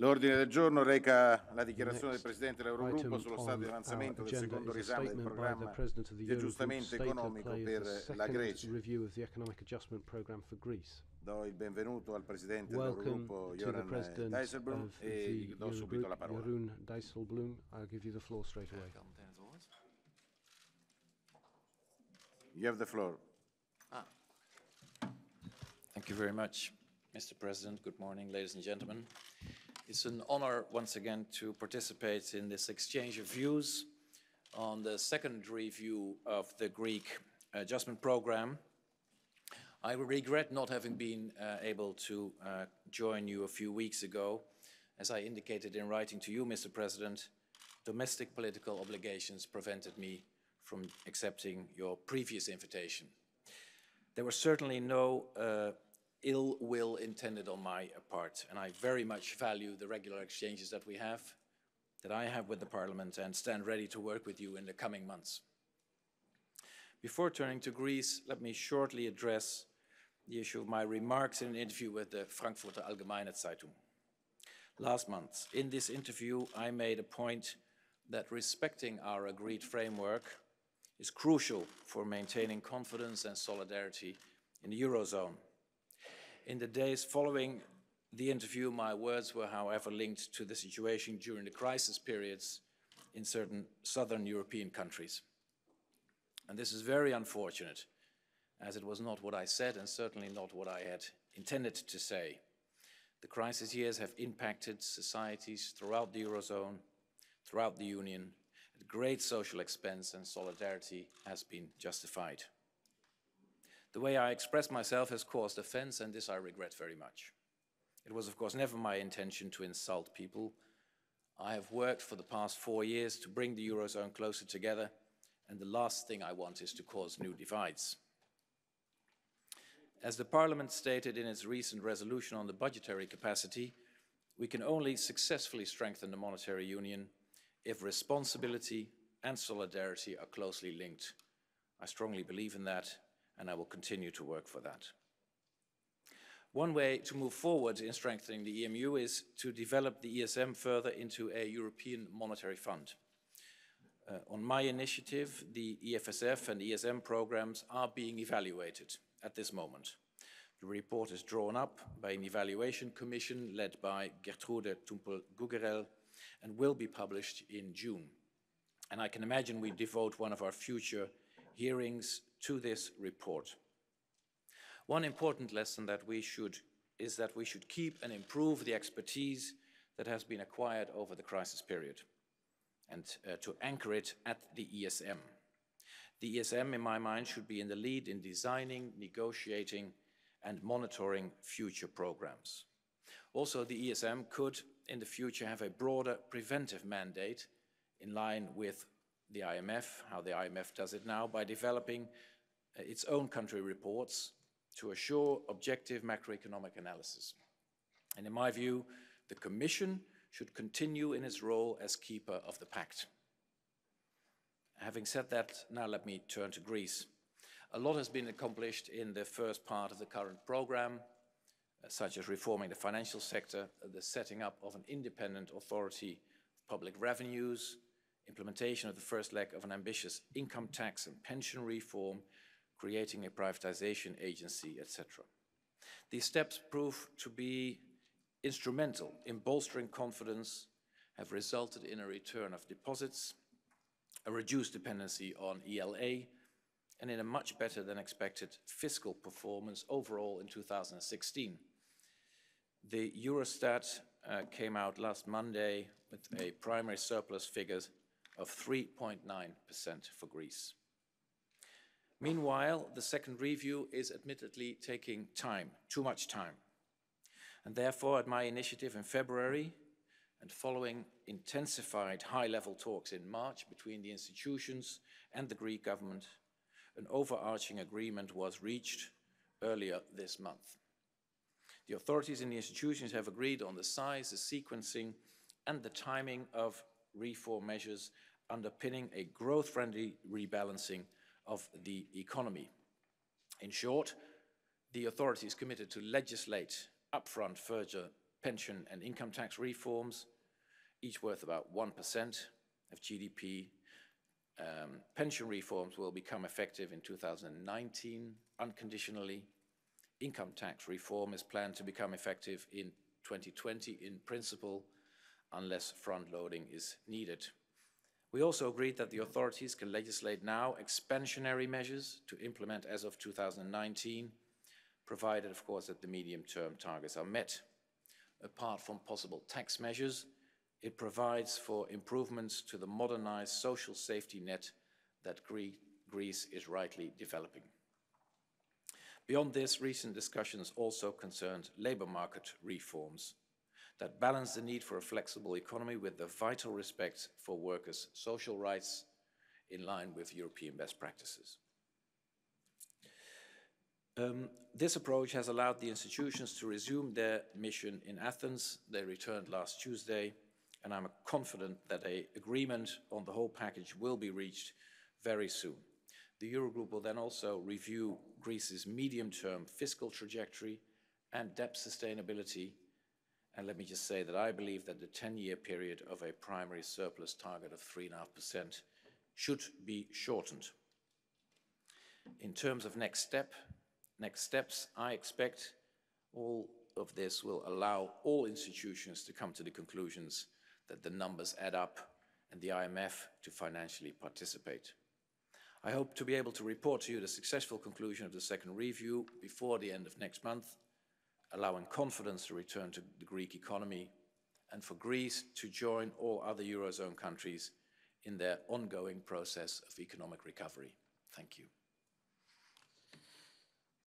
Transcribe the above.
L'ordine del giorno reca la dichiarazione del Presidente dell'Eurogruppo sullo stato di avanzamento del secondo riesame del programma di aggiustamento economico per la Grecia. Do il benvenuto al Presidente dell'Eurogruppo Jeroen Dijsselbloem e gli do subito la parola. Jeroen Dijsselbloem, I'll give you the floor straight away. You have the floor. Thank you very much, Mr. President. Good morning, ladies and gentlemen. It's an honor once again to participate in this exchange of views on the second review of the Greek adjustment program. I regret not having been able to join you a few weeks ago. As I indicated in writing to you, Mr. President, domestic political obligations prevented me from accepting your previous invitation. There was certainly no ill will intended on my part, and I very much value the regular exchanges that I have with the Parliament, and stand ready to work with you in the coming months. Before turning to Greece, let me shortly address the issue of my remarks in an interview with the Frankfurter Allgemeine Zeitung. Last month, in this interview, I made a point that respecting our agreed framework is crucial for maintaining confidence and solidarity in the Eurozone. In the days following the interview, my words were, however, linked to the situation during the crisis periods in certain southern European countries. And this is very unfortunate, as it was not what I said and certainly not what I had intended to say. The crisis years have impacted societies throughout the Eurozone, throughout the Union, at great social expense, and solidarity has been justified. The way I expressed myself has caused offense, and this I regret very much. It was, of course, never my intention to insult people. I have worked for the past 4 years to bring the Eurozone closer together, and the last thing I want is to cause new divides. As the Parliament stated in its recent resolution on the budgetary capacity, we can only successfully strengthen the monetary union if responsibility and solidarity are closely linked. I strongly believe in that, and I will continue to work for that. One way to move forward in strengthening the EMU is to develop the ESM further into a European Monetary Fund. On my initiative, the EFSF and ESM programs are being evaluated at this moment. The report is drawn up by an evaluation commission led by Gertrude Tumpel-Gugerell and will be published in June. And I can imagine we devote one of our future hearings to this report. One important lesson is that we should keep and improve the expertise that has been acquired over the crisis period, and to anchor it at the ESM. The ESM, in my mind, should be in the lead in designing, negotiating, and monitoring future programs. Also, the ESM could, in the future, have a broader preventive mandate in line with the IMF, how the IMF does it now, by developing its own country reports to assure objective macroeconomic analysis. And in my view, the Commission should continue in its role as keeper of the pact. Having said that, now let me turn to Greece. A lot has been accomplished in the first part of the current program, such as reforming the financial sector, the setting up of an independent authority of public revenues, implementation of the first leg of an ambitious income tax and pension reform, creating a privatization agency, etc. These steps prove to be instrumental in bolstering confidence, have resulted in a return of deposits, a reduced dependency on ELA, and in a much better than expected fiscal performance overall in 2016. The Eurostat came out last Monday with a primary surplus figure of 3.9% for Greece. Meanwhile, the second review is admittedly taking time, too much time. And therefore, at my initiative in February, and following intensified high-level talks in March between the institutions and the Greek government, an overarching agreement was reached earlier this month. The authorities in the institutions have agreed on the size, the sequencing, and the timing of reform measures underpinning a growth-friendly rebalancing of the economy. In short, the authorities committed to legislate upfront pension and income tax reforms, each worth about 1% of GDP. Pension reforms will become effective in 2019 unconditionally. Income tax reform is planned to become effective in 2020 in principle, unless front-loading is needed. We also agreed that the authorities can legislate now expansionary measures to implement as of 2019, provided, of course, that the medium-term targets are met. Apart from possible tax measures, it provides for improvements to the modernized social safety net that Greece is rightly developing. Beyond this, recent discussions also concerned labour market reforms that balance the need for a flexible economy with the vital respect for workers' social rights in line with European best practices. This approach has allowed the institutions to resume their mission in Athens. They returned last Tuesday, and I'm confident that an agreement on the whole package will be reached very soon. The Eurogroup will then also review Greece's medium-term fiscal trajectory and debt sustainability. And let me just say that I believe that the 10-year period of a primary surplus target of 3.5% should be shortened. In terms of next steps, I expect all of this will allow all institutions to come to the conclusions that the numbers add up and the IMF to financially participate. I hope to be able to report to you the successful conclusion of the second review before the end of next month, allowing confidence to return to the Greek economy and for Greece to join all other Eurozone countries in their ongoing process of economic recovery. Thank you.